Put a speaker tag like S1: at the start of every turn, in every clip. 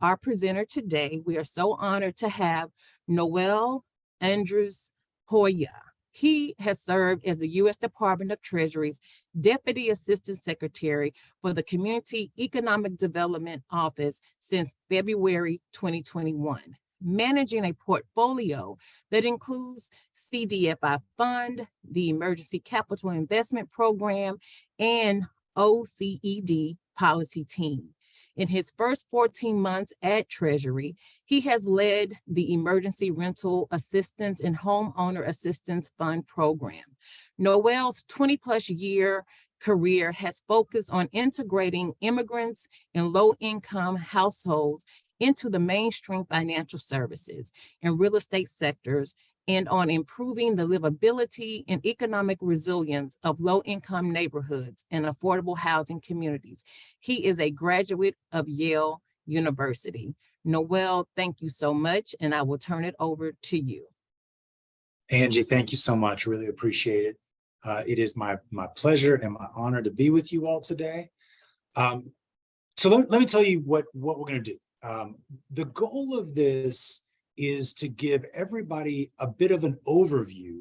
S1: our presenter today. We are so honored to have Noel Andrews Hoya. He has served as the U.S. Department of Treasury's Deputy Assistant Secretary for the Community Economic Development Office since February 2021, managing a portfolio that includes CDFI Fund, the Emergency Capital Investment Program, and OECD policy team. In his first 14 months at Treasury, he has led the Emergency Rental Assistance and Homeowner Assistance Fund program. Noel's 20-plus year career has focused on integrating immigrants and low-income households into the mainstream financial services and real estate sectors, and on improving the livability and economic resilience of low-income neighborhoods and affordable housing communities. He is a graduate of Yale University. Noel, thank you so much, and I will turn it over to you.
S2: Angie, thank you so much. Really appreciate it. It is my pleasure and my honor to be with you all today. So let me tell you what we're going to do. The goal of this is to give everybody a bit of an overview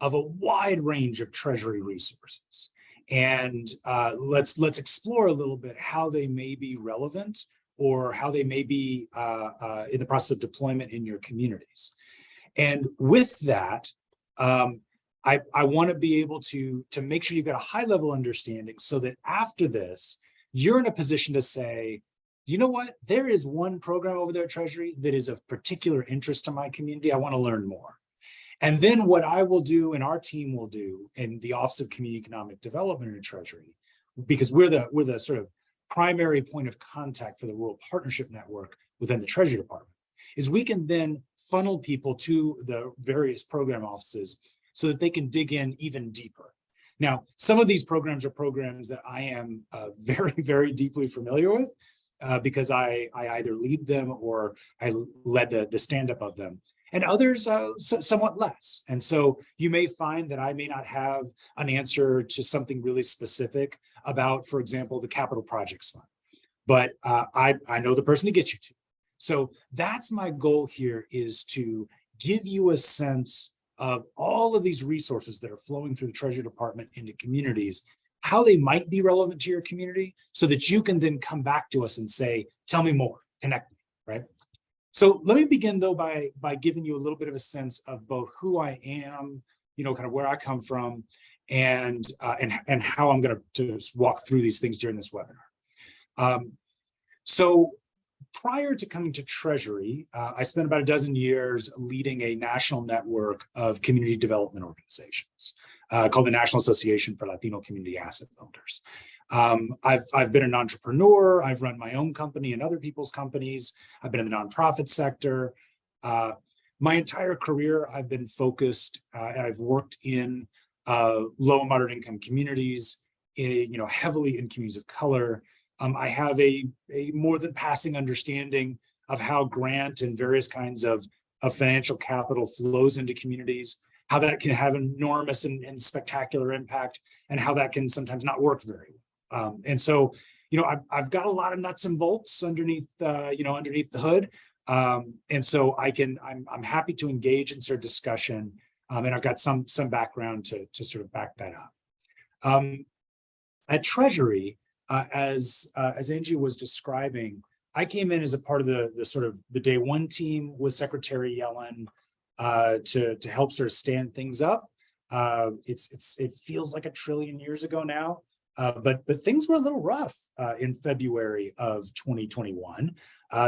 S2: of a wide range of Treasury resources. And let's explore a little bit how they may be relevant or how they may be in the process of deployment in your communities. And with that, I want to be able to make sure you've got a high level understanding so that after this, you're in a position to say, you know what, there is one program over there at Treasury that is of particular interest to my community. I want to learn more. And then what I will do and our team will do in the Office of Community Economic Development in Treasury, because we're the sort of primary point of contact for the Rural Partnership Network within the Treasury Department, is we can then funnel people to the various program offices so that they can dig in even deeper. Now, some of these programs are programs that I am very, very deeply familiar with, because I either lead them or I led the stand-up of them, and others somewhat less. And so you may find that I may not have an answer to something really specific about, for example, the Capital Projects Fund, but I know the person to get you to. So that's my goal here, is to give you a sense of all of these resources that are flowing through the Treasury Department into communities, how they might be relevant to your community, so that you can then come back to us and say, tell me more, connect me, right? So let me begin though by giving you a little bit of a sense of both who I am, kind of where I come from, and how I'm going to walk through these things during this webinar. So prior to coming to Treasury, I spent about a dozen years leading a national network of community development organizations called the National Association for Latino Community Asset Builders. I've been an entrepreneur. I've run my own company and other people's companies. I've been in the nonprofit sector. My entire career, I've been focused. I've worked in low and moderate income communities, heavily in communities of color. I have a more than passing understanding of how grant and various kinds of financial capital flows into communities, how that can have enormous and spectacular impact, and how that can sometimes not work very well. And so, I've got a lot of nuts and bolts underneath the hood. And so I'm happy to engage in sort of discussion. And I've got some background to sort of back that up. At Treasury, as Angie was describing, I came in as a part of the sort of the day one team with Secretary Yellen to help sort of stand things up. It feels like a trillion years ago now, but things were a little rough in February of 2021.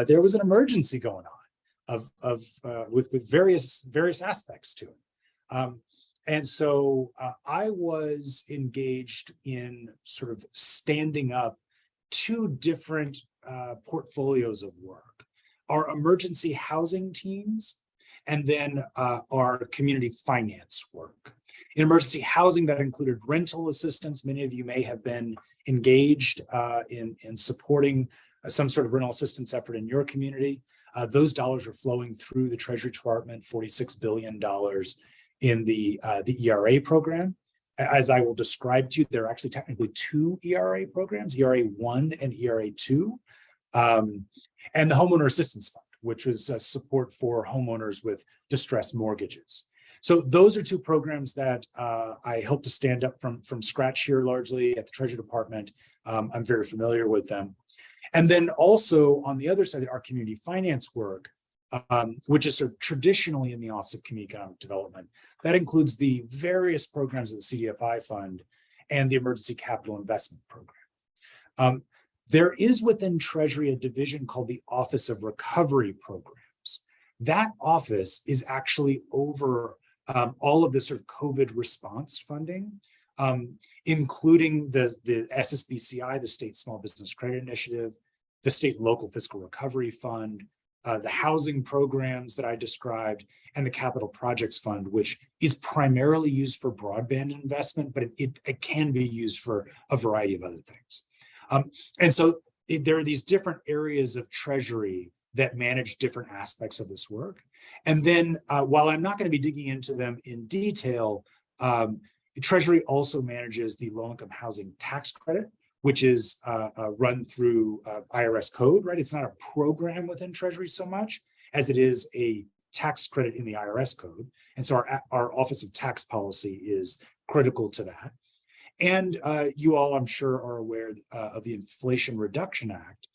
S2: There was an emergency going on with various aspects to it. And so I was engaged in sort of standing up two different portfolios of work: our emergency housing teams, and then our community finance work. In emergency housing, that included rental assistance. Many of you may have been engaged in supporting some sort of rental assistance effort in your community. Those dollars are flowing through the Treasury Department, $46 billion in the ERA program. As I will describe to you, there are actually technically two ERA programs, ERA 1 and ERA 2. and the Homeowner Assistance Fund, which was support for homeowners with distressed mortgages. So those are two programs that I helped to stand up from scratch here, largely at the Treasury Department. I'm very familiar with them. And then also on the other side, our community finance work, which is sort of traditionally in the Office of Community Economic Development. That includes the various programs of the CDFI Fund and the Emergency Capital Investment Program. There is within Treasury a division called the Office of Recovery Programs. That office is actually over all of the sort of COVID response funding, including the SSBCI, the State Small Business Credit Initiative, the State and Local Fiscal Recovery Fund, the housing programs that I described, and the Capital Projects Fund, which is primarily used for broadband investment, but it can be used for a variety of other things. And so there are these different areas of Treasury that manage different aspects of this work. And then while I'm not going to be digging into them in detail, Treasury also manages the low-income housing tax credit, which is run through IRS code, right? It's not a program within Treasury so much as it is a tax credit in the IRS code. And so our Office of Tax Policy is critical to that. And you all, I'm sure, are aware of the Inflation Reduction Act,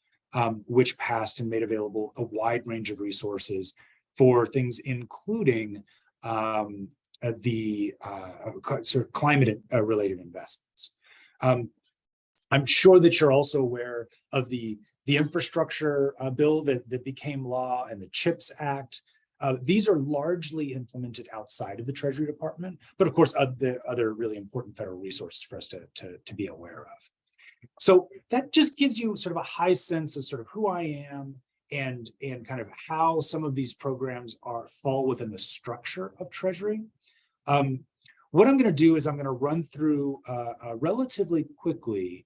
S2: which passed and made available a wide range of resources for things including the sort of climate-related investments. I'm sure that you're also aware of the infrastructure bill that became law and the CHIPS Act. These are largely implemented outside of the Treasury Department, but of course, the other really important federal resources for us to be aware of. So that just gives you sort of a high sense of sort of who I am and kind of how some of these programs fall within the structure of Treasury. What I'm going to do is I'm going to run through relatively quickly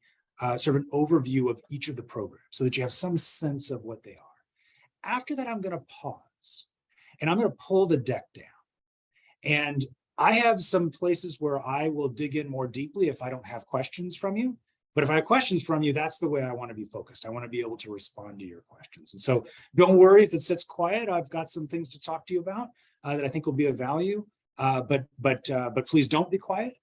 S2: sort of an overview of each of the programs so that you have some sense of what they are. After that, I'm going to pause and I'm going to pull the deck down. And I have some places where I will dig in more deeply if I don't have questions from you. But if I have questions from you, that's the way I want to be focused. I want to be able to respond to your questions. And so don't worry if it sits quiet. I've got some things to talk to you about that I think will be of value. But please don't be quiet.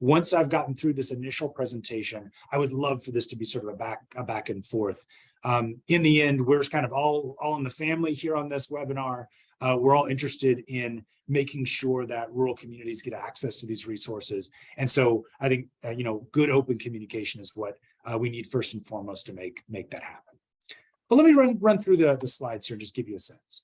S2: Once I've gotten through this initial presentation, I would love for this to be sort of a back and forth. In the end, we're kind of all in the family here on this webinar. We're all interested in making sure that rural communities get access to these resources. And so I think, good open communication is what we need first and foremost to make that happen. But let me run through the slides here and just give you a sense.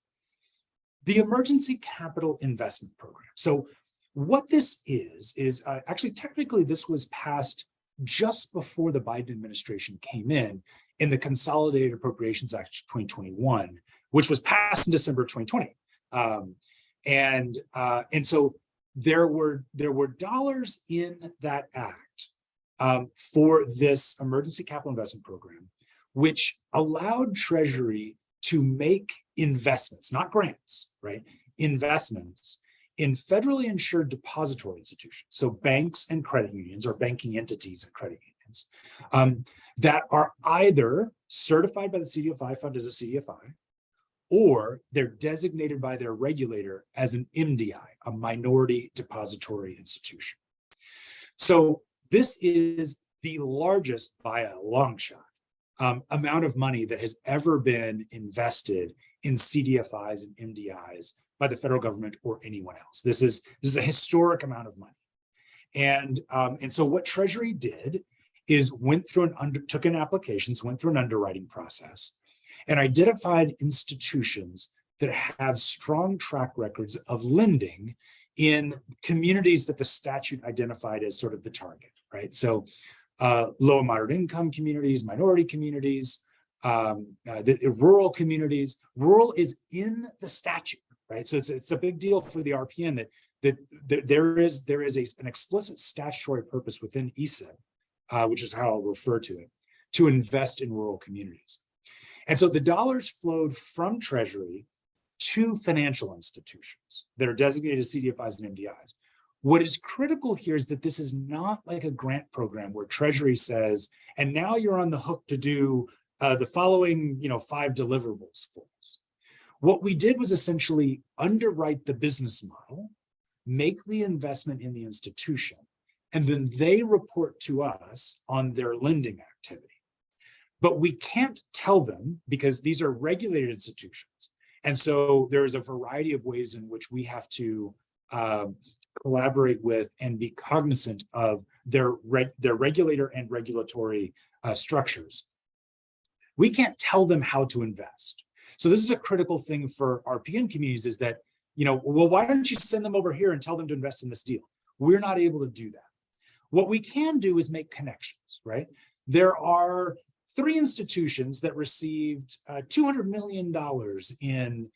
S2: The Emergency Capital Investment Program. So what this is actually technically this was passed just before the Biden administration came in the Consolidated Appropriations Act 2021, which was passed in December 2020. And so there were dollars in that act for this Emergency Capital Investment Program, which allowed Treasury to make investments, not grants, right? Investments in federally insured depository institutions. So banks and credit unions, or banking entities and credit unions, that are either certified by the CDFI Fund as a CDFI, or they're designated by their regulator as an MDI, a minority depository institution. So this is the largest, by a long shot, amount of money that has ever been invested in CDFIs and MDIs by the federal government or anyone else. This is a historic amount of money. And so what Treasury did is took in applications, went through an underwriting process, and identified institutions that have strong track records of lending in communities that the statute identified as sort of the target, right? So low and moderate income communities, minority communities, the rural communities. Rural is in the statute, right? So it's a big deal for the RPN that there is an explicit statutory purpose within ESIB, which is how I'll refer to it, to invest in rural communities. And so the dollars flowed from Treasury to financial institutions that are designated as CDFIs and MDIs. What is critical here is that this is not like a grant program where Treasury says, and now you're on the hook to do the following 5 deliverables for us. What we did was essentially underwrite the business model, make the investment in the institution, and then they report to us on their lending activity. But we can't tell them because these are regulated institutions. And so there is a variety of ways in which we have to collaborate with and be cognizant of their regulator and regulatory structures. We can't tell them how to invest. So this is a critical thing for RPN communities is that, well, why don't you send them over here and tell them to invest in this deal? We're not able to do that. What we can do is make connections, right? There are 3 institutions that received $200 million in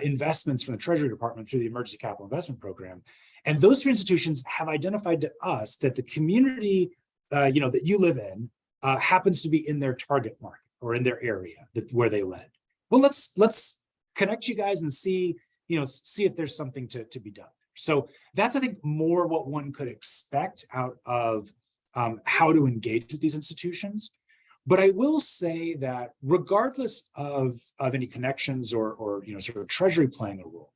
S2: investments from the Treasury Department through the Emergency Capital Investment Program. And those 3 institutions have identified to us that the community that you live in happens to be in their target market or in their area where they lend. Well, let's connect you guys and see if there's something to be done. So that's, I think, more what one could expect out of how to engage with these institutions. But I will say that regardless of any connections or sort of Treasury playing a role,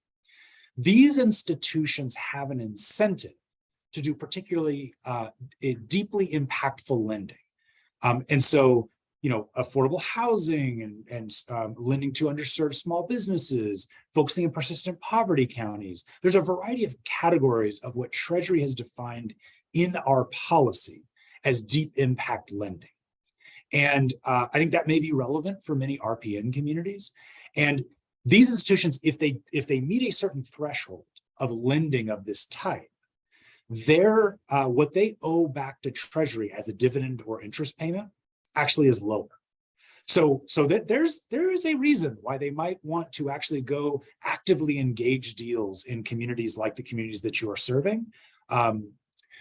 S2: these institutions have an incentive to do particularly deeply impactful lending. And so, affordable housing and lending to underserved small businesses, focusing on persistent poverty counties. There's a variety of categories of what Treasury has defined in our policy as deep impact lending. And I think that may be relevant for many RPN communities. And these institutions, if they meet a certain threshold of lending of this type, what they owe back to Treasury as a dividend or interest payment actually is lower. So that there is a reason why they might want to actually go actively engage deals in communities like the communities that you are serving.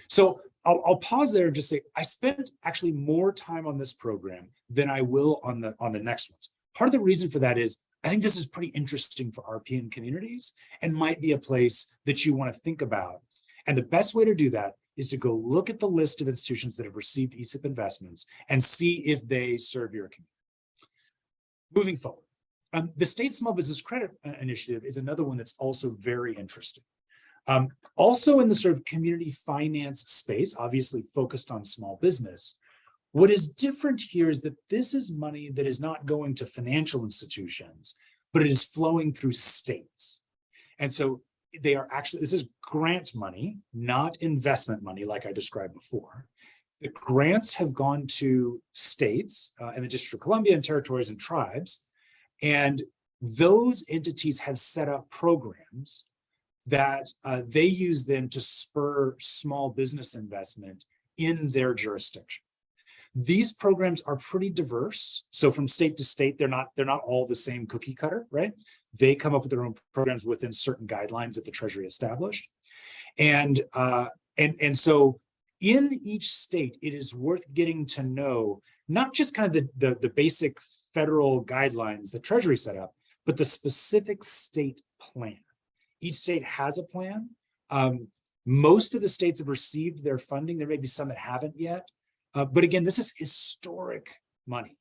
S2: So I'll pause there and just say, I spent actually more time on this program than I will on the next ones. Part of the reason for that is I think this is pretty interesting for RPN communities and might be a place that you want to think about. And the best way to do that is to go look at the list of institutions that have received ESIP investments and see if they serve your community. Moving forward, the State Small Business Credit Initiative is another one that's also very interesting. Also in the sort of community finance space, obviously focused on small business, what is different here is that this is money that is not going to financial institutions, but it is flowing through states. And so they are actually, this is grant money, not investment money like I described before. The grants have gone to states and the District of Columbia and territories and tribes, and those entities have set up programs that they use then to spur small business investment in their jurisdiction. These programs are pretty diverse. So from state to state, they're not all the same cookie cutter, right? They come up with their own programs within certain guidelines that the Treasury established. And so in each state, it is worth getting to know not just kind of the basic federal guidelines that Treasury set up, but the specific state plan. Each state has a plan. Most of the states have received their funding. There may be some that haven't yet. But again, this is historic money.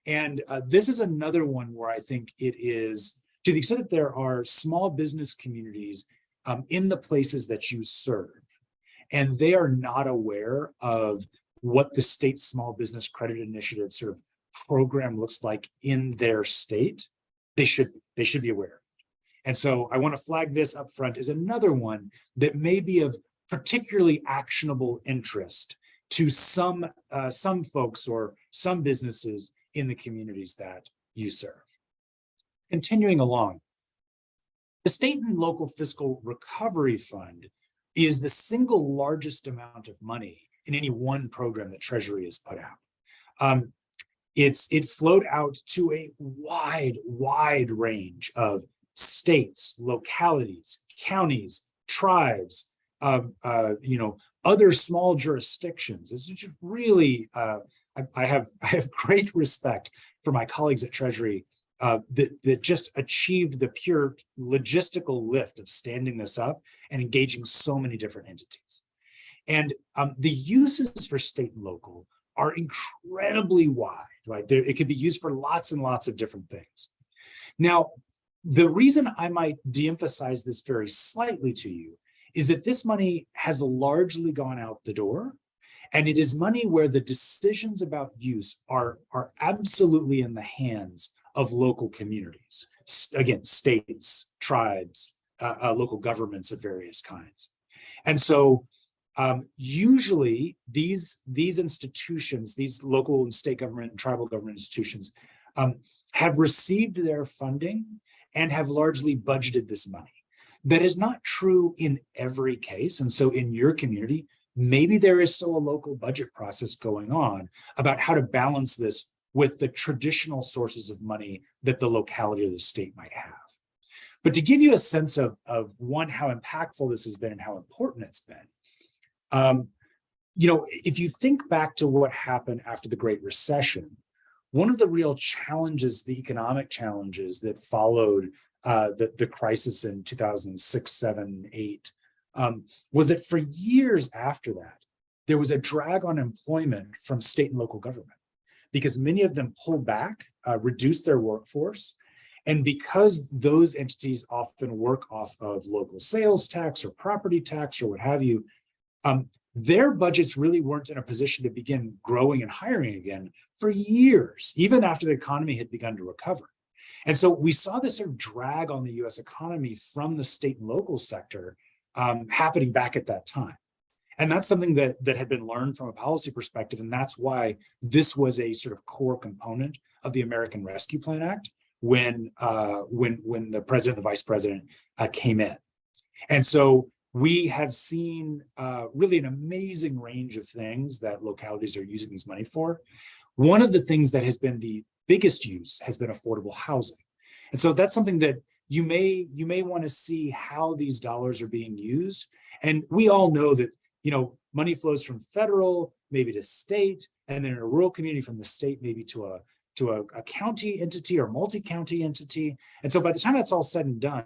S2: And this is another one where I think it is, to the extent that there are small business communities in the places that you serve, and they are not aware of what the state small business credit initiative sort of program looks like in their state, they should be aware. And so I want to flag this up front as another one that may be of particularly actionable interest to some folks or some businesses in the communities that you serve. Continuing along, the State and Local Fiscal Recovery Fund is the single largest amount of money in any one program that Treasury has put out. It flowed out to a wide range of states, localities, counties, tribes, other small jurisdictions. It's just really, I have great respect for my colleagues at Treasury that just achieved the pure logistical lift of standing this up and engaging so many different entities. And the uses for state and local are incredibly wide. right? It could be used for lots and lots of different things. Now, the reason I might de-emphasize this very slightly to you is that this money has largely gone out the door, and it is money where the decisions about use are absolutely in the hands of local communities. Again, states, tribes, local governments of various kinds. And so usually these institutions, these local and state government and tribal government institutions have received their funding and have largely budgeted this money. That is not true in every case. And so in your community, maybe there is still a local budget process going on about how to balance this with the traditional sources of money that the locality or the state might have. But to give you a sense of one, how impactful this has been and how important it's been, if you think back to what happened after the Great Recession, one of the real challenges, the economic challenges that followed the crisis in 2006, 7, 8, was that for years after that, there was a drag on employment from state and local government because many of them pulled back, reduced their workforce. And because those entities often work off of local sales tax or property tax or what have you, their budgets really weren't in a position to begin growing and hiring again for years, even after the economy had begun to recover. And so we saw this sort of drag on the US economy from the state and local sector happening back at that time. And that's something that had been learned from a policy perspective. And that's why this was a sort of core component of the American Rescue Plan Act when the president and the vice president came in. And so we have seen really an amazing range of things that localities are using this money for. One of the things that has been the biggest use has been affordable housing. And so that's something that you may want to see how these dollars are being used. And we all know that, money flows from federal, maybe to state, and then in a rural community from the state, maybe to a county entity or multi-county entity. And so by the time that's all said and done,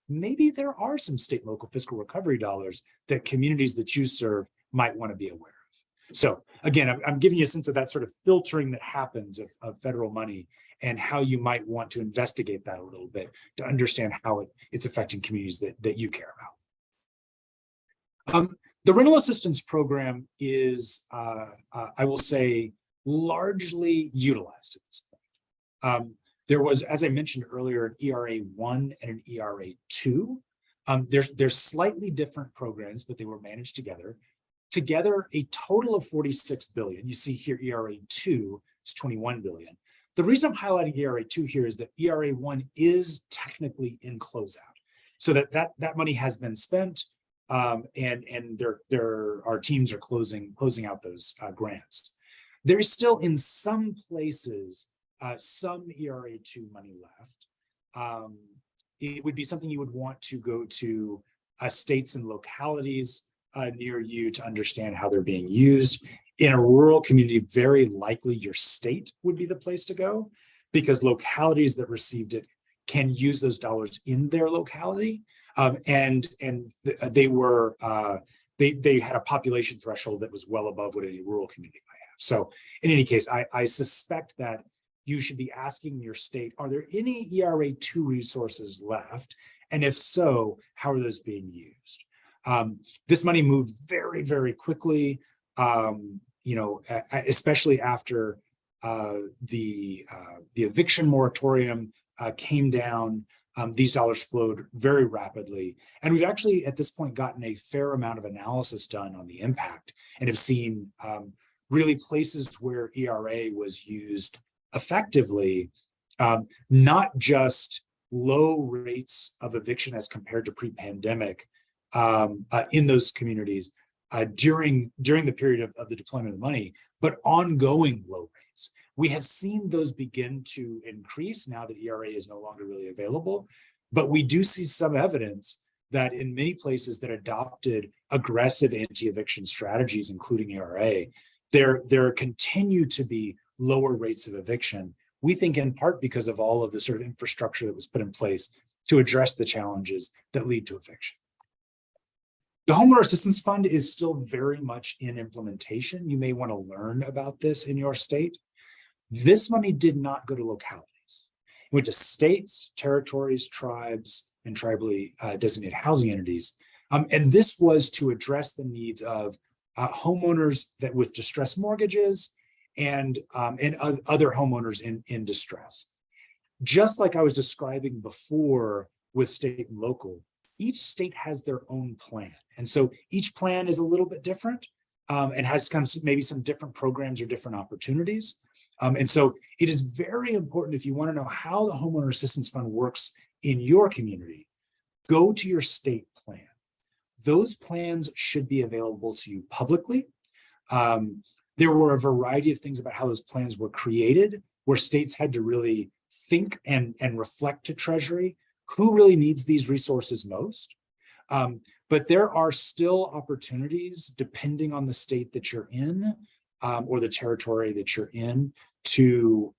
S2: maybe there are some state and local fiscal recovery dollars that communities that you serve might want to be aware of. So again, I'm giving you a sense of that sort of filtering that happens of federal money and how you might want to investigate that a little bit to understand how it's affecting communities that you care about. The rental assistance program is, I will say, largely utilized at this point. There was, as I mentioned earlier, an ERA 1 and an ERA 2. They're slightly different programs, but they were managed together. Together, a total of $46 billion. You see here, ERA 2 is $21 billion. The reason I'm highlighting ERA 2 here is that ERA 1 is technically in closeout. So that money has been spent, and our teams are closing out those grants. There is still in some places some ERA 2 money left. It would be something you would want to go to states and localities near you to understand how they're being used. In a rural community, very likely your state would be the place to go because localities that received it can use those dollars in their locality. And they had a population threshold that was well above what any rural community might have. So in any case, I suspect that you should be asking your state, are there any ERA 2 resources left? And if so, how are those being used? This money moved very, very quickly, especially after the eviction moratorium came down. These dollars flowed very rapidly. And we've actually, at this point, gotten a fair amount of analysis done on the impact and have seen really places where ERA was used effectively, not just low rates of eviction as compared to pre-pandemic in those communities during the period of the deployment of the money, but ongoing low rates. We have seen those begin to increase now that ERA is no longer really available, but we do see some evidence that in many places that adopted aggressive anti-eviction strategies, including ERA, there continue to be lower rates of eviction. We think in part because of all of the sort of infrastructure that was put in place to address the challenges that lead to eviction. The Homeowner Assistance Fund is still very much in implementation. You may want to learn about this in your state. This money did not go to localities. It went to states, territories, tribes, and tribally designated housing entities. And this was to address the needs of homeowners that with distressed mortgages and other homeowners in distress. Just like I was describing before with state and local, each state has their own plan. And so each plan is a little bit different and has kind of maybe some different programs or different opportunities. And so it is very important, if you want to know how the Homeowner Assistance Fund works in your community, go to your state plan. Those plans should be available to you publicly. There were a variety of things about how those plans were created, where states had to really think and reflect to Treasury who really needs these resources most. But there are still opportunities, depending on the state that you're in or the territory that you're in, to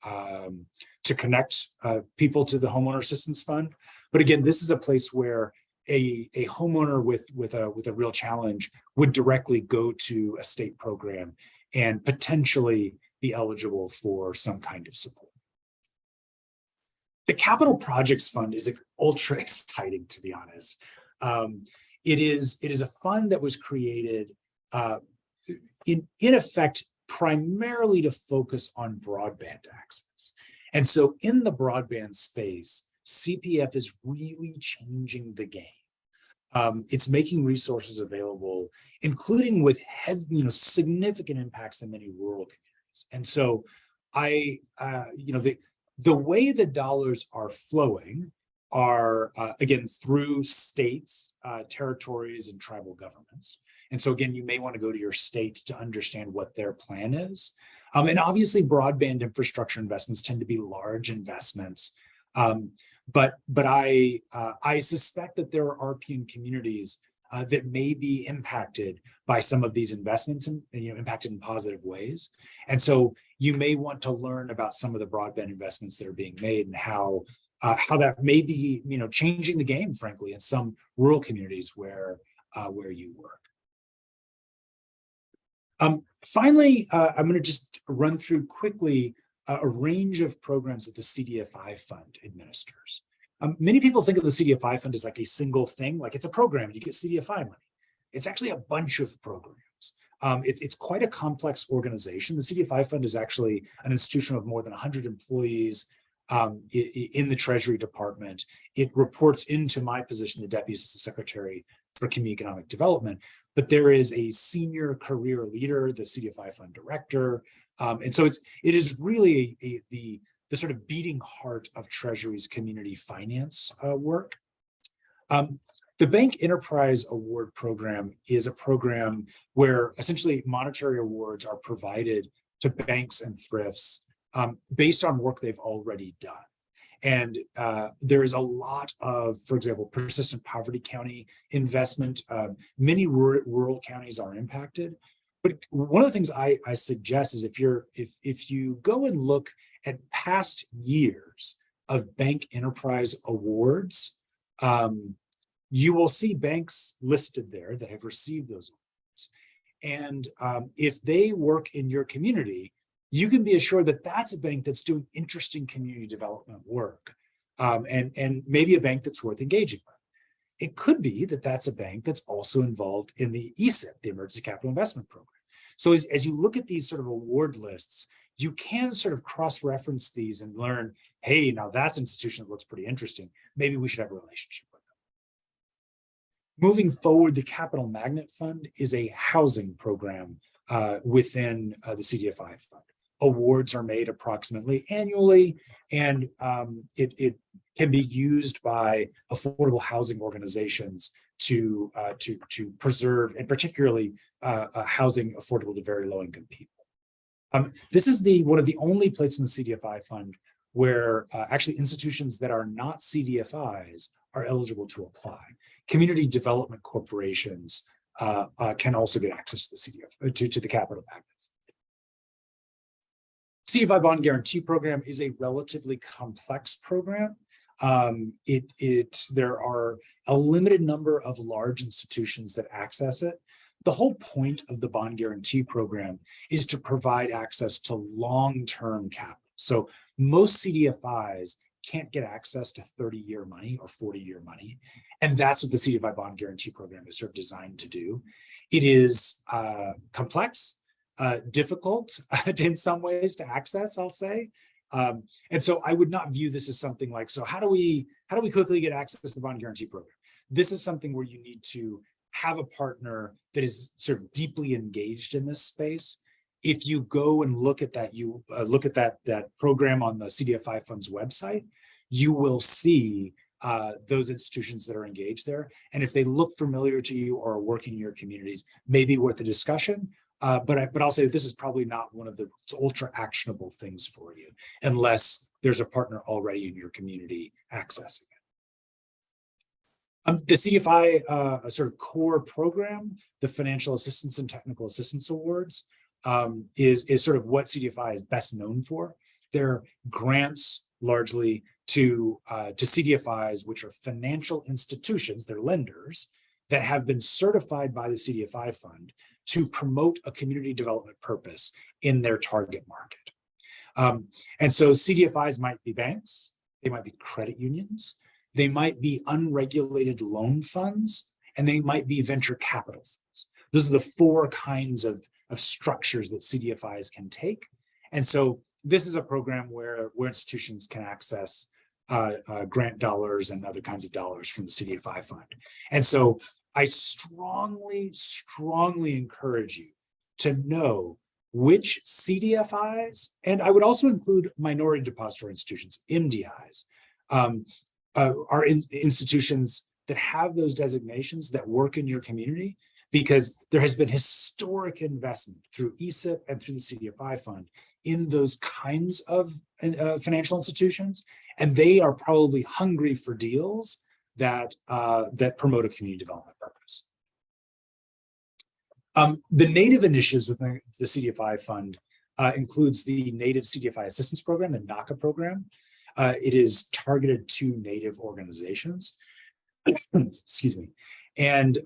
S2: connect people to the Homeowner Assistance Fund. But again, this is a place where a homeowner with a real challenge would directly go to a state program and potentially be eligible for some kind of support. The Capital Projects Fund is ultra exciting, to be honest. It is a fund that was created in effect primarily to focus on broadband access. And so in the broadband space, CPF is really changing the game. It's making resources available, including with significant impacts in many rural communities. And so the way the dollars are flowing are, again, through states, territories, and tribal governments. And so, again, you may want to go to your state to understand what their plan is. And obviously, broadband infrastructure investments tend to be large investments. But I suspect that there are RPM communities that may be impacted by some of these investments and impacted in positive ways. And so you may want to learn about some of the broadband investments that are being made and how that may be changing the game, frankly, in some rural communities where you work. Finally, I'm going to just run through quickly a range of programs that the CDFI Fund administers. Many people think of the CDFI Fund as like a single thing, like it's a program and you get CDFI money. It's actually a bunch of programs. It's quite a complex organization. The CDFI Fund is actually an institution of more than 100 employees in the Treasury Department. It reports into my position, the Deputy Assistant Secretary for Community Economic Development, but there is a senior career leader, the CDFI Fund director. And so it is really the sort of beating heart of Treasury's community finance work. The Bank Enterprise Award Program is a program where essentially monetary awards are provided to banks and thrifts based on work they've already done. And there is a lot of, for example, persistent poverty county investment. Many rural counties are impacted. But one of the things I suggest is if you go and look at past years of bank enterprise awards, you will see banks listed there that have received those awards. And if they work in your community, you can be assured that that's a bank that's doing interesting community development work, and maybe a bank that's worth engaging with. It could be that that's a bank that's also involved in the ESIP, the Emergency Capital Investment Program. So as you look at these sort of award lists, you can sort of cross-reference these and learn, hey, now that's an institution that looks pretty interesting. Maybe we should have a relationship with them. Moving forward, the Capital Magnet Fund is a housing program within the CDFI Fund. Awards are made approximately annually, and it can be used by affordable housing organizations to preserve and particularly housing affordable to very low-income people. This is one of the only places in the CDFI Fund where actually institutions that are not CDFIs are eligible to apply. Community development corporations can also get access to the to the Capital Magnet. CDFI Bond Guarantee Program is a relatively complex program. There are a limited number of large institutions that access it. The whole point of the bond guarantee program is to provide access to long-term capital. So most CDFIs can't get access to 30-year money or 40-year money. And that's what the CDFI bond guarantee program is sort of designed to do. It is complex, difficult in some ways to access, I'll say. And so I would not view this as something like, so how do we quickly get access to the bond guarantee program? This is something where you need to have a partner that is sort of deeply engaged in this space. If you go and look at that, that program on the CDFI Fund's website, you will see those institutions that are engaged there. And if they look familiar to you or are working in your communities, maybe worth a discussion. But I'll say that this is probably not one of the ultra actionable things for you, unless there's a partner already in your community accessing it. The CDFI sort of core program, the Financial Assistance and Technical Assistance Awards, is sort of what CDFI is best known for. They're grants largely to CDFIs, which are financial institutions, they're lenders, that have been certified by the CDFI Fund to promote a community development purpose in their target market. And so CDFIs might be banks, they might be credit unions, they might be unregulated loan funds, and they might be venture capital funds. Those are the four kinds of structures that CDFIs can take. And so this is a program where institutions can access grant dollars and other kinds of dollars from the CDFI Fund. And so I strongly, strongly encourage you to know which CDFIs, and I would also include minority depository institutions, MDIs, are institutions that have those designations that work in your community, because there has been historic investment through ESIP and through the CDFI Fund in those kinds of financial institutions, and they are probably hungry for deals that promote a community development purpose. The native initiatives within the CDFI Fund includes the Native CDFI Assistance Program, the NACA program. It is targeted to Native organizations. Excuse me. And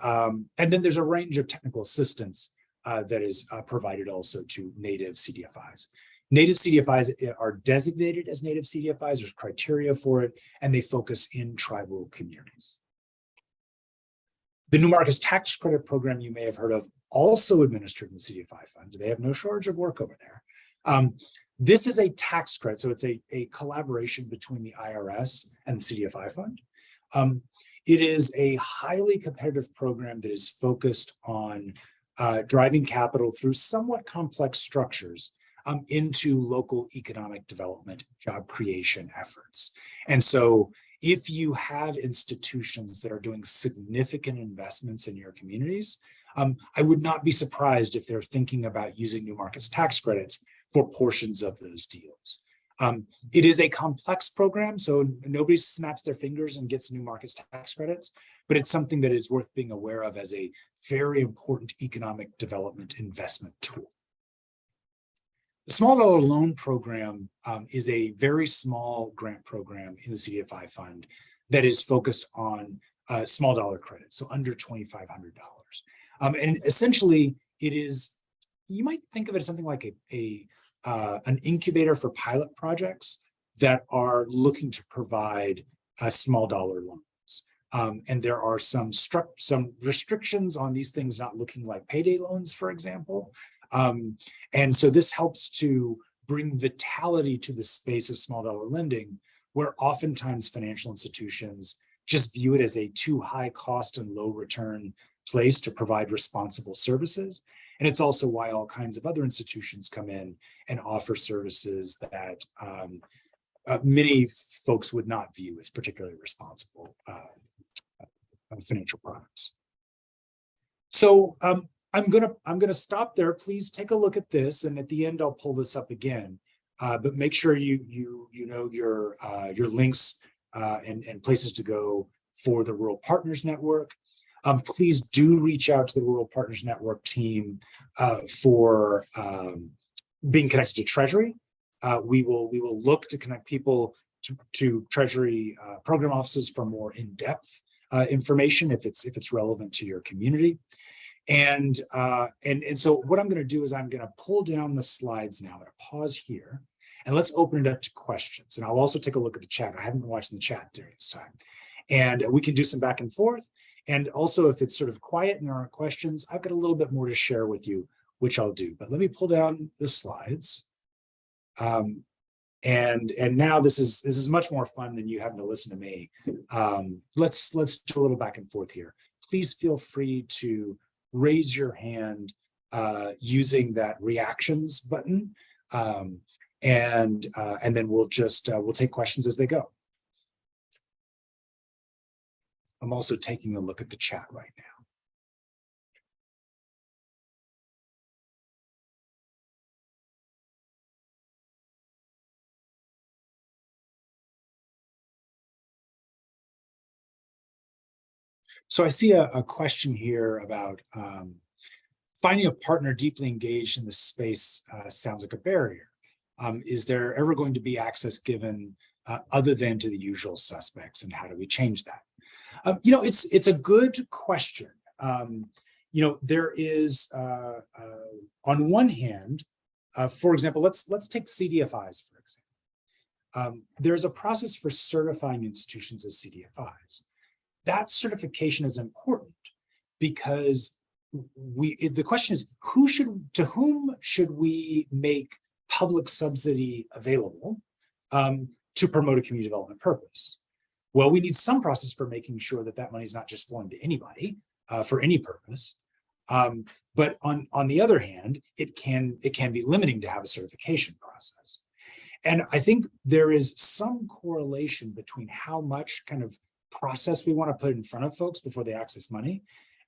S2: then there's a range of technical assistance that is provided also to Native CDFIs. Native CDFIs are designated as Native CDFIs, there's criteria for it, and they focus in tribal communities. The New Markets Tax Credit Program you may have heard of, also administered in the CDFI Fund. They have no shortage of work over there. This is a tax credit, so it's a collaboration between the IRS and the CDFI Fund. It is a highly competitive program that is focused on driving capital through somewhat complex structures into local economic development, job creation efforts. And so if you have institutions that are doing significant investments in your communities, I would not be surprised if they're thinking about using New Markets tax credits for portions of those deals. It is a complex program, so nobody snaps their fingers and gets New Markets tax credits, but it's something that is worth being aware of as a very important economic development investment tool. The Small Dollar Loan Program is a very small grant program in the CDFI Fund that is focused on small dollar credit, so under $2,500. And essentially, it is, you might think of it as something like an incubator for pilot projects that are looking to provide small dollar loans. And there are some restrictions on these things not looking like payday loans, for example. And so this helps to bring vitality to the space of small dollar lending, where oftentimes financial institutions just view it as a too high cost and low return place to provide responsible services. And it's also why all kinds of other institutions come in and offer services that many folks would not view as particularly responsible financial products. So I'm gonna stop there. Please take a look at this, and at the end I'll pull this up again. But make sure you know your links and places to go for the Rural Partners Network. Please do reach out to the Rural Partners Network team for being connected to Treasury. We will look to connect people to Treasury program offices for more in-depth information if it's relevant to your community. And so what I'm going to do is I'm going to pull down the slides now. I'm going to pause here and let's open it up to questions. And I'll also take a look at the chat. I haven't been watching the chat during this time. And we can do some back and forth. And also, if it's sort of quiet and there aren't questions, I've got a little bit more to share with you, which I'll do. But let me pull down the slides. And now this is much more fun than you having to listen to me. Let's do a little back and forth here. Please feel free to raise your hand using that reactions button, and then we'll take questions as they go. I'm also taking a look at the chat right now. So I see a question here about finding a partner deeply engaged in this space sounds like a barrier. Is there ever going to be access given other than to the usual suspects, and how do we change that? It's a good question. There is on one hand, for example, let's take CDFIs for example. There's a process for certifying institutions as CDFIs. That certification is important because the question is to whom should we make public subsidy available to promote a community development purpose? Well, we need some process for making sure that money is not just flowing to anybody for any purpose. But on the other hand, it can be limiting to have a certification process. And I think there is some correlation between how much kind of process we want to put in front of folks before they access money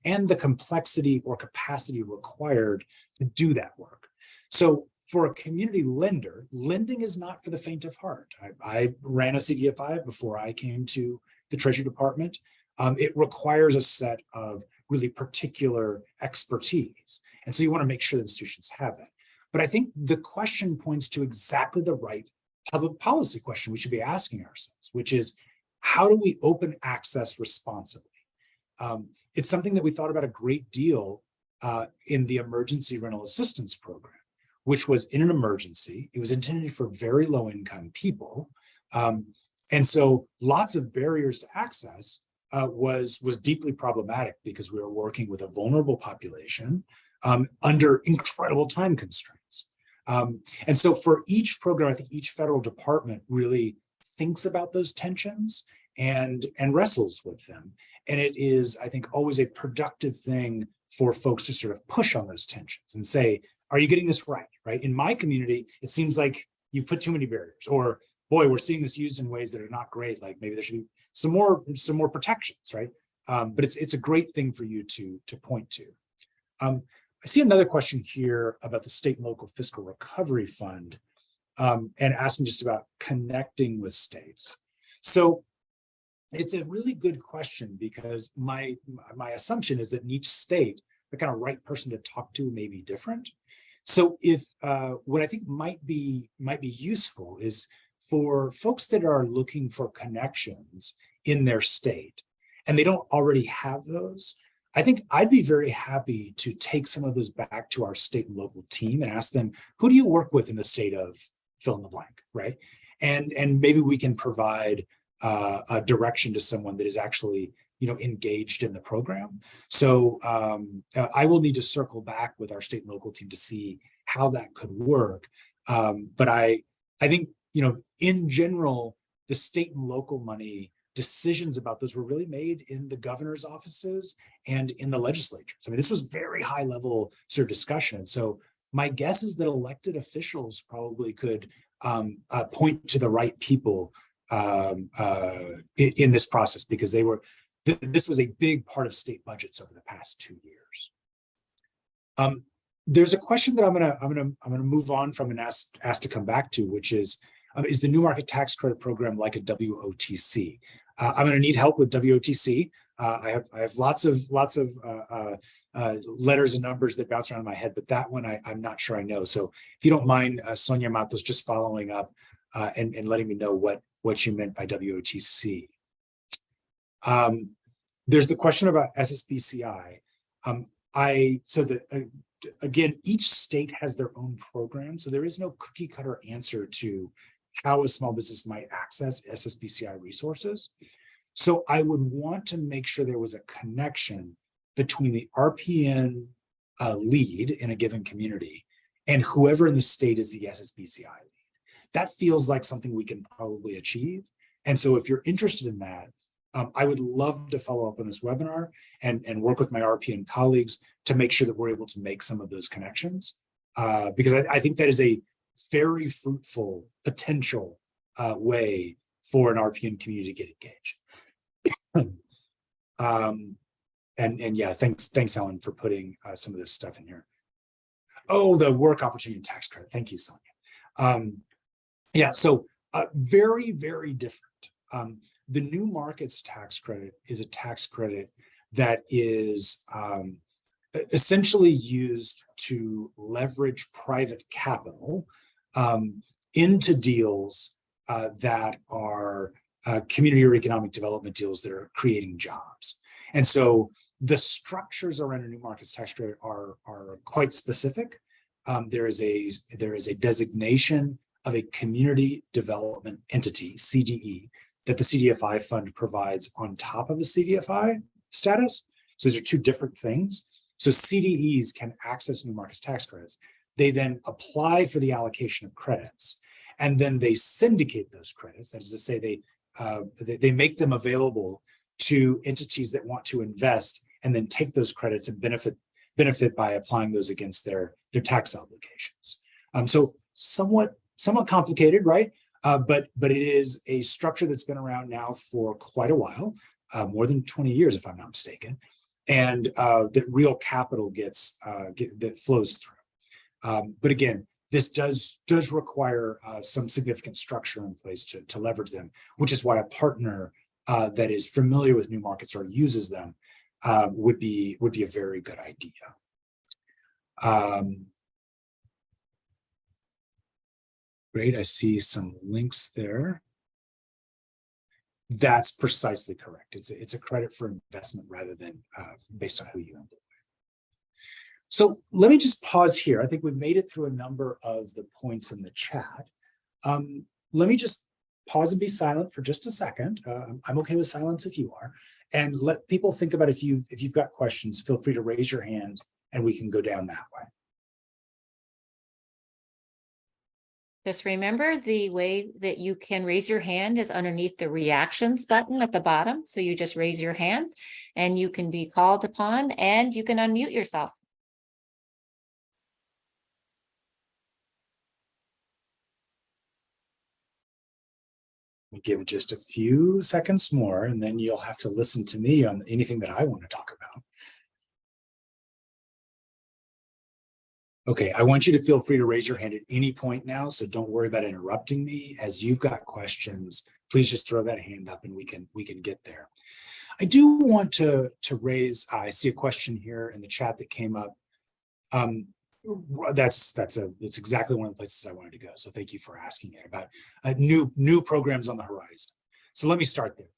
S2: and the complexity or capacity required to do that work. So for a community lender, lending is not for the faint of heart. I ran a CDFI before I came to the Treasury Department. It requires a set of really particular expertise. And so you want to make sure that institutions have that. But I think the question points to exactly the right public policy question we should be asking ourselves, which is, how do we open access responsibly? It's something that we thought about a great deal in the Emergency Rental Assistance Program, which was in an emergency. It was intended for very low income people. And so lots of barriers to access was deeply problematic because we were working with a vulnerable population under incredible time constraints. And so for each program, I think each federal department really thinks about those tensions and wrestles with them. And it is, I think, always a productive thing for folks to sort of push on those tensions and say, are you getting this right? In my community, it seems like you've put too many barriers, or boy, we're seeing this used in ways that are not great. Like maybe there should be some more protections, right? But it's a great thing for you to point to. I see another question here about the State and Local Fiscal Recovery Fund, and asking just about connecting with states. So it's a really good question because my assumption is that in each state, the kind of right person to talk to may be different. So if what I think might be useful is for folks that are looking for connections in their state and they don't already have those, I think I'd be very happy to take some of those back to our state and local team and ask them, who do you work with in the state of fill in the blank, right? And maybe we can provide a direction to someone that is actually engaged in the program. So I will need to circle back with our state and local team to see how that could work. But I think in general, the state and local money decisions about those were really made in the governor's offices and in the legislatures. I mean, this was very high level sort of discussion. So my guess is that elected officials probably could point to the right people in this process, because this was a big part of state budgets over the past 2 years. There's a question that I'm gonna move on from and ask to come back to, which is the New Market Tax Credit Program like a WOTC? I'm gonna need help with WOTC. I have lots of letters and numbers that bounce around in my head, but that one I'm not sure I know. So if you don't mind, Sonia Matos, just following up and letting me know what you meant by WOTC. There's the question about SSBCI. Again, each state has their own program, so there is no cookie cutter answer to how a small business might access SSBCI resources. So I would want to make sure there was a connection between the RPN lead in a given community and whoever in the state is the SSBCI lead. That feels like something we can probably achieve. And so if you're interested in that, I would love to follow up on this webinar and work with my RPN colleagues to make sure that we're able to make some of those connections, because I think that is a very fruitful potential way for an RPN community to get engaged. And yeah, thanks, Ellen, for putting some of this stuff in here. Oh, the work opportunity tax credit. Thank you, Sonia. Yeah, so very, very different. The new markets tax credit is a tax credit that is essentially used to leverage private capital into deals that are community or economic development deals that are creating jobs. And so the structures around a new markets tax credit are quite specific. There is a designation of a community development entity, CDE, that the CDFI Fund provides on top of a CDFI status. So these are two different things. So CDEs can access new markets tax credits. They then apply for the allocation of credits, and then they syndicate those credits. That is to say, they make them available to entities that want to invest and then take those credits and benefit by applying those against their tax obligations. So somewhat complicated, right? But it is a structure that's been around now for quite a while, more than 20 years, if I'm not mistaken, and that real capital that flows through. But again, this does require some significant structure in place to leverage them, which is why a partner that is familiar with new markets or uses them would be a very good idea. Great, I see some links there. That's precisely correct. It's a credit for investment rather than based on who you employ. So let me just pause here. I think we've made it through a number of the points in the chat. Let me just pause and be silent for just a second. I'm okay with silence if you are, and let people think about if you've got questions. Feel free to raise your hand, and we can go down that way.
S3: Just remember, the way that you can raise your hand is underneath the reactions button at the bottom. So you just raise your hand and you can be called upon and you can unmute yourself.
S2: We give it just a few seconds more, and then you'll have to listen to me on anything that I want to talk about. Okay, I want you to feel free to raise your hand at any point now, so don't worry about interrupting me. As you've got questions, please just throw that hand up and we can get there. I do want to raise, I see a question here in the chat that came up. That's exactly one of the places I wanted to go. So thank you for asking it about new programs on the horizon. So let me start there.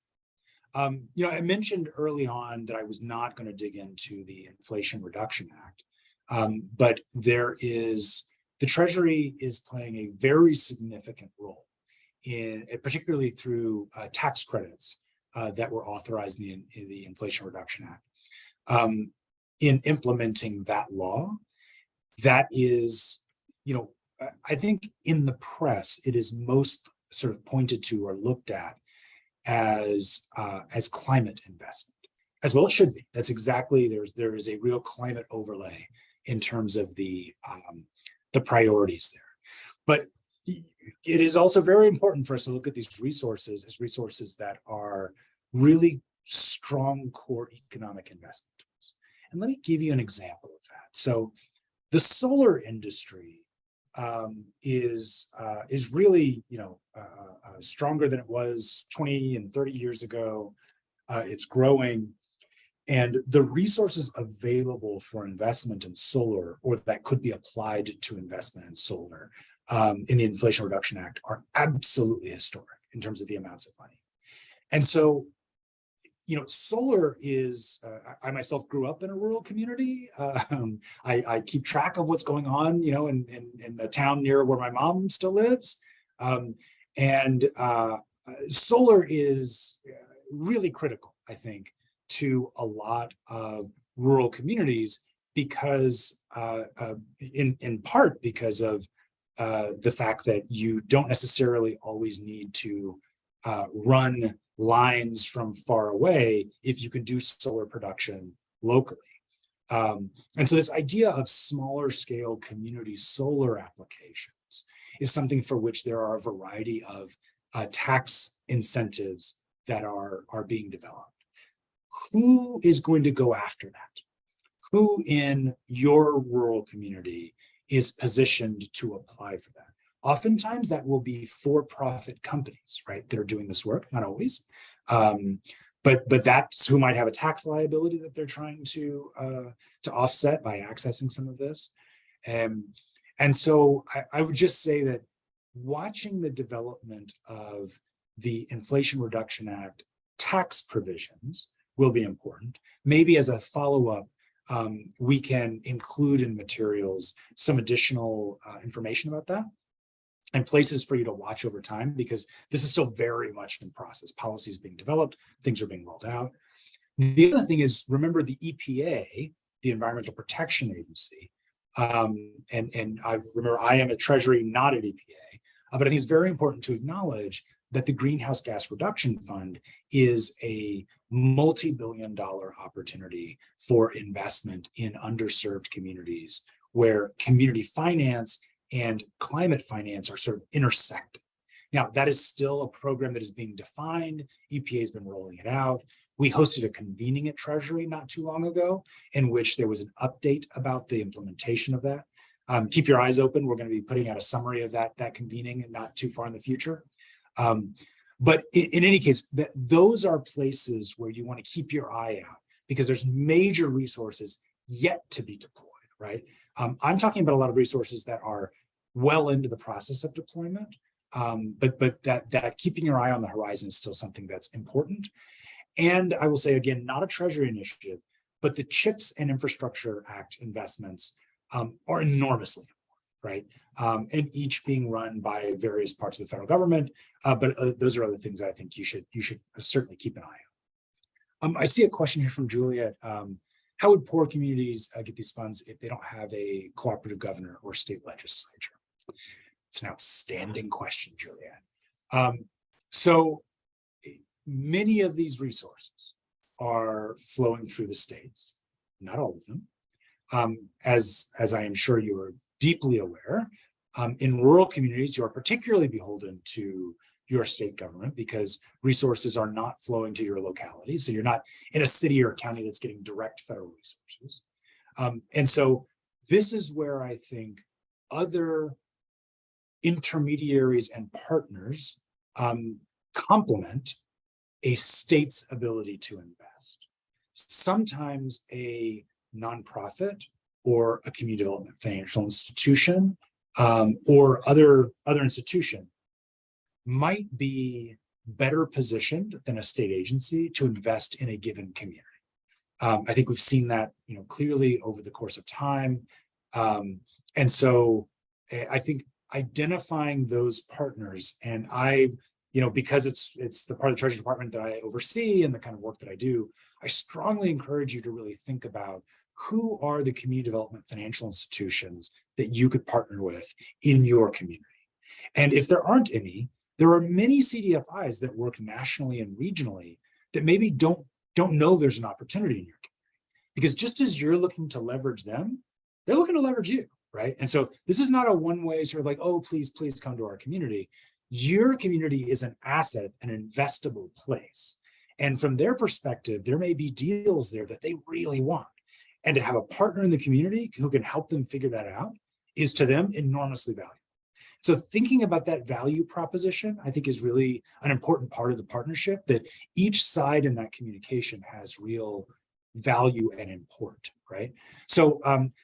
S2: I mentioned early on that I was not going to dig into the Inflation Reduction Act. But the Treasury is playing a very significant role particularly through tax credits that were authorized in the Inflation Reduction Act. In implementing that law, that is, I think in the press, it is most sort of pointed to or looked at as climate investment, as well it should be. That's exactly, there is a real climate overlay in terms of the priorities there. But it is also very important for us to look at these resources as resources that are really strong core economic investment tools. And let me give you an example of that. So the solar industry is really, stronger than it was 20 and 30 years ago. It's growing. And the resources available for investment in solar, or that could be applied to investment in solar in the Inflation Reduction Act, are absolutely historic in terms of the amounts of money. And so solar is, I myself grew up in a rural community. I keep track of what's going on, in the town near where my mom still lives. And solar is really critical, I think, to a lot of rural communities because, in part because of the fact that you don't necessarily always need to run lines from far away if you can do solar production locally. And so this idea of smaller scale community solar applications is something for which there are a variety of tax incentives that are being developed. Who is going to go after that? Who in your rural community is positioned to apply for that? Oftentimes that will be for-profit companies, right, that are doing this work, not always. But that's who might have a tax liability that they're trying to offset by accessing some of this. And so I would just say that watching the development of the Inflation Reduction Act tax provisions will be important. Maybe as a follow-up, we can include in materials some additional information about that and places for you to watch over time, because this is still very much in process. Policy is being developed, things are being rolled out. The other thing is, remember the EPA, the Environmental Protection Agency, and I remember I am at Treasury, not at EPA, but I think it's very important to acknowledge that the Greenhouse Gas Reduction Fund is a multi-billion-dollar opportunity for investment in underserved communities where community finance and climate finance are sort of intersecting. Now, that is still a program that is being defined. EPA has been rolling it out. We hosted a convening at Treasury not too long ago in which there was an update about the implementation of that. Keep your eyes open. We're going to be putting out a summary of that convening not too far in the future. But in any case, those are places where you want to keep your eye out because there's major resources yet to be deployed, right? I'm talking about a lot of resources that are well into the process of deployment, but that keeping your eye on the horizon is still something that's important. And I will say again, not a Treasury initiative, but the CHIPS and Infrastructure Act investments are enormously important, right? And each being run by various parts of the federal government, but those are other things I think you should certainly keep an eye on. I see a question here from Juliet. How would poor communities get these funds if they don't have a cooperative governor or state legislature? It's an outstanding question, Juliet. So many of these resources are flowing through the states, not all of them. As I am sure you are deeply aware, in rural communities, you are particularly beholden to your state government because resources are not flowing to your locality. So you're not in a city or a county that's getting direct federal resources. And so this is where I think other intermediaries and partners complement a state's ability to invest. Sometimes a nonprofit or a community development financial institution or other institution might be better positioned than a state agency to invest in a given community. I think we've seen that clearly over the course of time. And so I think identifying those partners, and because it's the part of the Treasury Department that I oversee and the kind of work that I do, I strongly encourage you to really think about who are the community development financial institutions that you could partner with in your community. And if there aren't any, there are many CDFIs that work nationally and regionally that maybe don't know there's an opportunity in your community. Because just as you're looking to leverage them, they're looking to leverage you, right? And so this is not a one-way sort of like, oh, please come to our community. Your community is an asset, an investable place. And from their perspective, there may be deals there that they really want. And to have a partner in the community who can help them figure that out is to them enormously valuable. So thinking about that value proposition, I think, is really an important part of the partnership, that each side in that communication has real value and import, right? So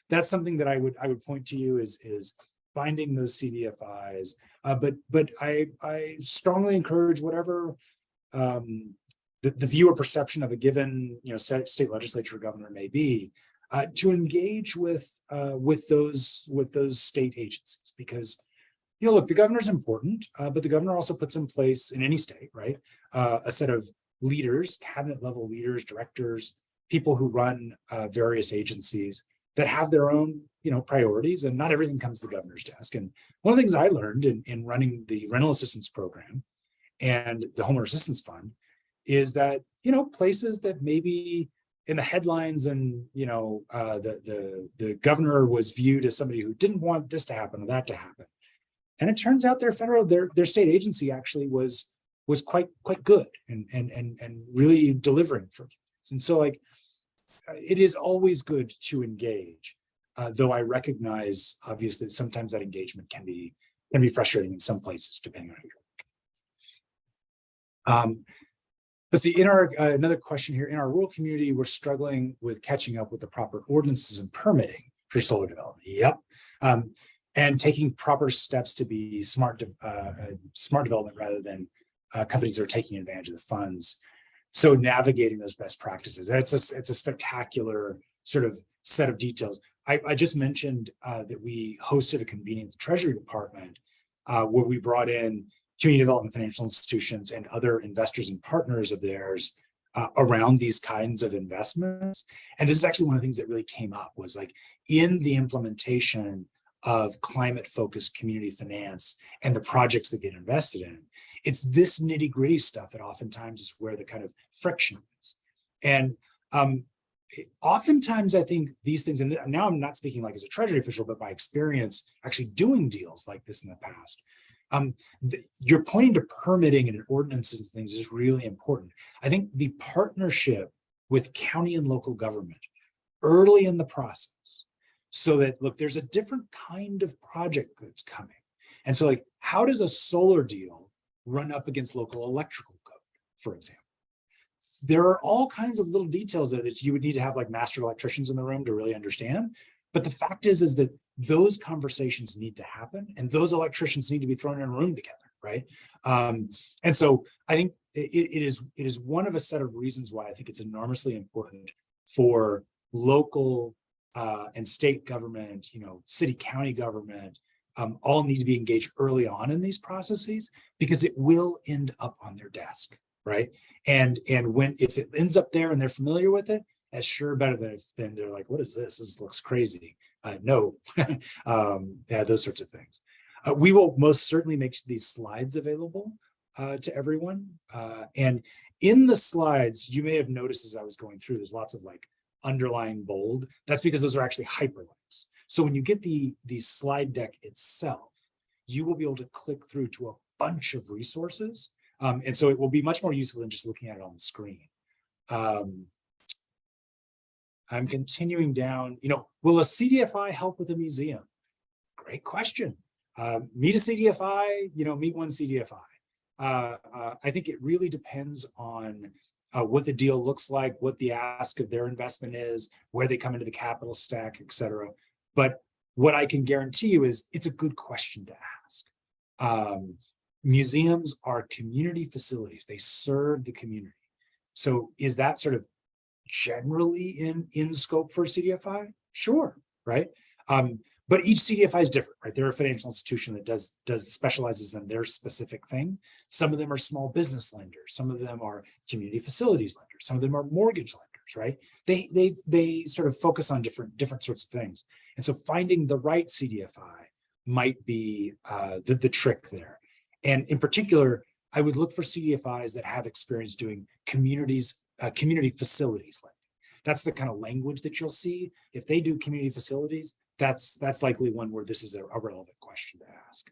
S2: that's something that I would point to you is finding those CDFIs. But I strongly encourage whatever the view or perception of a given, state legislature or governor may be, to engage with those state agencies, because look, the governor's important, but the governor also puts in place in any state, right, a set of leaders, cabinet level leaders, directors, people who run various agencies that have their own priorities, and not everything comes to the governor's desk. And one of the things I learned in running the rental assistance program and the homeowner assistance fund is that places that maybe in the headlines and the governor was viewed as somebody who didn't want this to happen or that to happen, and it turns out their state agency actually was quite good and really delivering for kids. And so it is always good to engage, though I recognize obviously sometimes that engagement can be frustrating in some places depending on who you're looking. Let's see, another question here. In our rural community, we're struggling with catching up with the proper ordinances and permitting for solar development. Yep. And taking proper steps to be smart development rather than companies that are taking advantage of the funds. So navigating those best practices. It's a spectacular sort of set of details. I just mentioned that we hosted a convening at the Treasury Department where we brought in community development financial institutions and other investors and partners of theirs around these kinds of investments. And this is actually one of the things that really came up was in the implementation of climate-focused community finance and the projects that get invested in, it's this nitty-gritty stuff that oftentimes is where the kind of friction is. And oftentimes I think these things, and now I'm not speaking as a Treasury official, but by experience actually doing deals like this in the past, you're pointing to permitting and ordinances and things is really important. I think the partnership with county and local government early in the process, so that, look, there's a different kind of project that's coming. And so how does a solar deal run up against local electrical code, for example? There are all kinds of little details there that you would need to have master electricians in the room to really understand. But the fact is that those conversations need to happen, and those electricians need to be thrown in a room together, right? And so I think it is one of a set of reasons why I think it's enormously important for local and state government, city, county government, all need to be engaged early on in these processes, because it will end up on their desk, right? And if it ends up there and they're familiar with it, that's sure better than they're what is this? This looks crazy. No, yeah, those sorts of things. We will most certainly make these slides available to everyone. And in the slides, you may have noticed as I was going through, there's lots of underline bold. That's because those are actually hyperlinks. So when you get the slide deck itself, you will be able to click through to a bunch of resources. And so it will be much more useful than just looking at it on the screen. I'm continuing down, will a CDFI help with a museum? Great question. Meet a CDFI, meet one CDFI. I think it really depends on what the deal looks like, what the ask of their investment is, where they come into the capital stack, et cetera. But what I can guarantee you is it's a good question to ask. Museums are community facilities. They serve the community. So is that sort of generally in scope for CDFI? Sure, right? But each CDFI is different, right? They're a financial institution that specializes in their specific thing. Some of them are small business lenders. Some of them are community facilities lenders. Some of them are mortgage lenders, right? They sort of focus on different sorts of things. And so finding the right CDFI might be the trick there. And in particular, I would look for CDFIs that have experience doing community facilities lending. That's the kind of language that you'll see. If they do community facilities, that's likely one where this is a relevant question to ask.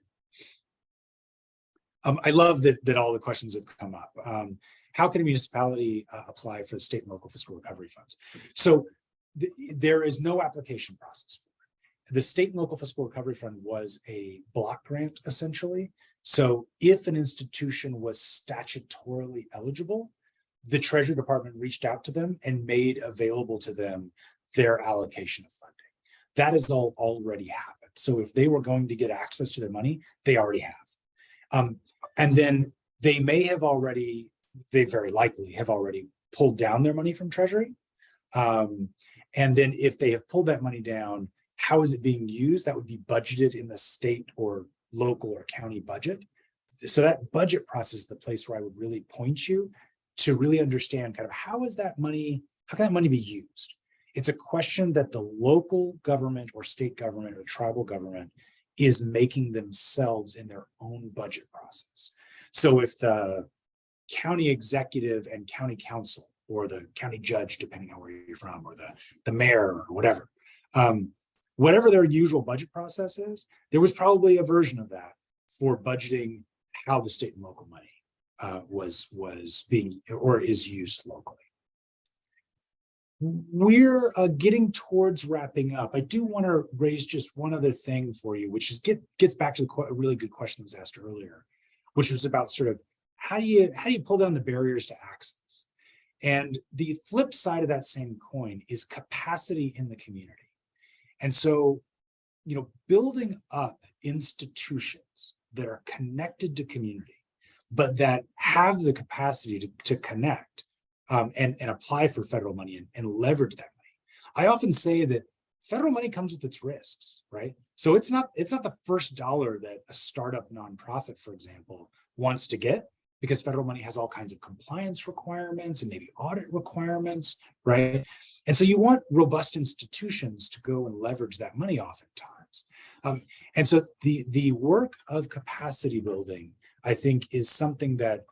S2: I love that all the questions have come up. How can a municipality apply for the state and local fiscal recovery funds? So there is no application process for it. The state and local fiscal recovery fund was a block grant, essentially. So if an institution was statutorily eligible, the Treasury Department reached out to them and made available to them their allocation of funding. That has already happened. So if they were going to get access to their money, they already have. And then they may have already they very likely have already pulled down their money from Treasury. And then if they have pulled that money down, how is it being used? That would be budgeted in the state or local or county budget. So that budget process is the place where I would really point you to really understand kind of how is that money, how can that money be used? It's a question that the local government or state government or tribal government is making themselves in their own budget process. So if the county executive and county council or the county judge, depending on where you're from, or the mayor or whatever, whatever their usual budget process is, there was probably a version of that for budgeting how the state and local money was being or is used locally. We're getting towards wrapping up. I do want to raise just one other thing for you, which is gets back to a really good question that was asked earlier, which was about sort of how do you pull down the barriers to access? And the flip side of that same coin is capacity in the community. And so, building up institutions that are connected to community, but that have the capacity to connect and apply for federal money and leverage that money. I often say that federal money comes with its risks, right? So it's not the first dollar that a startup nonprofit, for example, wants to get, because federal money has all kinds of compliance requirements and maybe audit requirements, right? And so you want robust institutions to go and leverage that money oftentimes. And so the work of capacity building, I think, is something that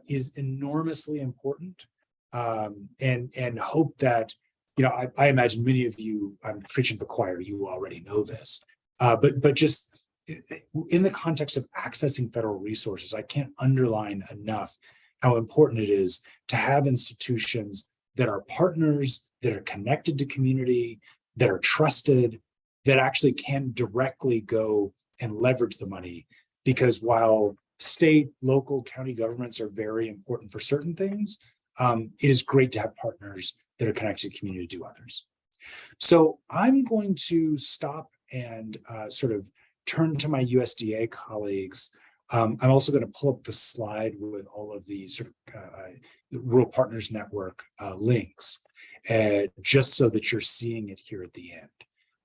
S2: is enormously important, and hope that, I imagine many of you, I'm preaching to the choir, you already know this, but just in the context of accessing federal resources, I can't underline enough how important it is to have institutions that are partners, that are connected to community, that are trusted, that actually can directly go and leverage the money. Because while state, local, county governments are very important for certain things, it is great to have partners that are connected to community to do others. So I'm going to stop and sort of turn to my USDA colleagues. I'm also going to pull up the slide with all of the sort of Rural Partners Network links, just so that you're seeing it here at the end.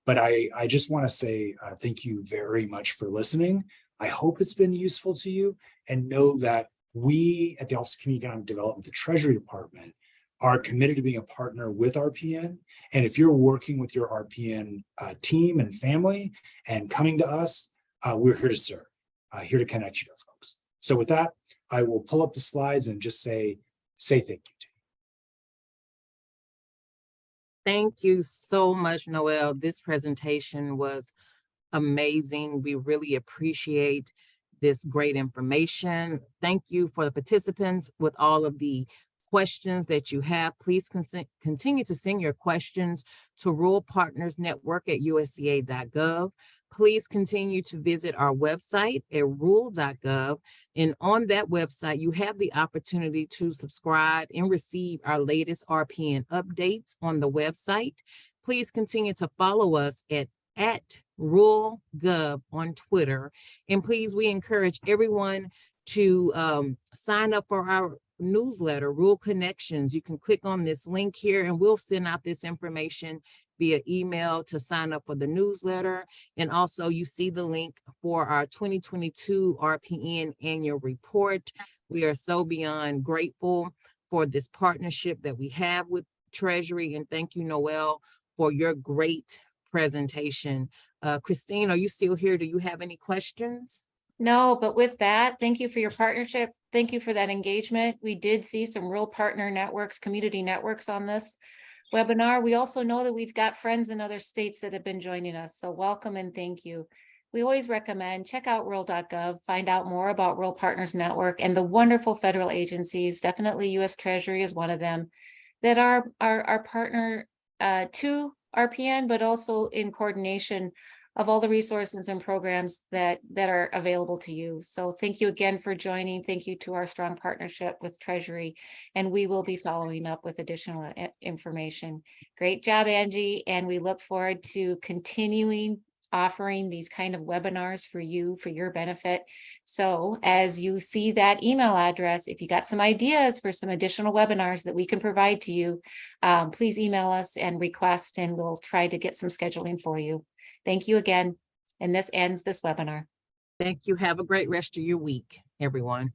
S2: But I just want to say thank you very much for listening. I hope it's been useful to you, and know that we at the Office of Community Economic Development, the Treasury Department, are committed to being a partner with RPN. And if you're working with your RPN team and family and coming to us, we're here to serve, here to connect you to folks. So with that, I will pull up the slides and just say thank you to you.
S1: Thank you so much, Noel. This presentation was amazing. We really appreciate this great information. Thank you for the participants with all of the questions that you have. Please continue to send your questions to Rural Partners Network at USDA.gov. Please continue to visit our website at rural.gov. And on that website, you have the opportunity to subscribe and receive our latest RPN updates on the website. Please continue to follow us at RuralGov on Twitter. And please, we encourage everyone to sign up for our newsletter, Rural Connections. You can click on this link here and we'll send out this information via email to sign up for the newsletter. And also you see the link for our 2022 RPN annual report. We are so beyond grateful for this partnership that we have with Treasury. And thank you, Noel, for your great presentation. Christine, are you still here? Do you have any questions?
S3: No, but with that, thank you for your partnership. Thank you for that engagement. We did see some rural partner networks, community networks on this webinar. We also know that we've got friends in other states that have been joining us. So welcome and thank you. We always recommend check out rural.gov, find out more about Rural Partners Network and the wonderful federal agencies. Definitely US Treasury is one of them that are our partner to RPN, but also in coordination of all the resources and programs that are available to you. So thank you again for joining. Thank you to our strong partnership with Treasury, and we will be following up with additional information. Great job, Angie, and we look forward to continuing offering these kind of webinars for you, for your benefit. So as you see that email address, if you got some ideas for some additional webinars that we can provide to you, please email us and request, and we'll try to get some scheduling for you. Thank you again. And this ends this webinar.
S1: Thank you. Have a great rest of your week, everyone.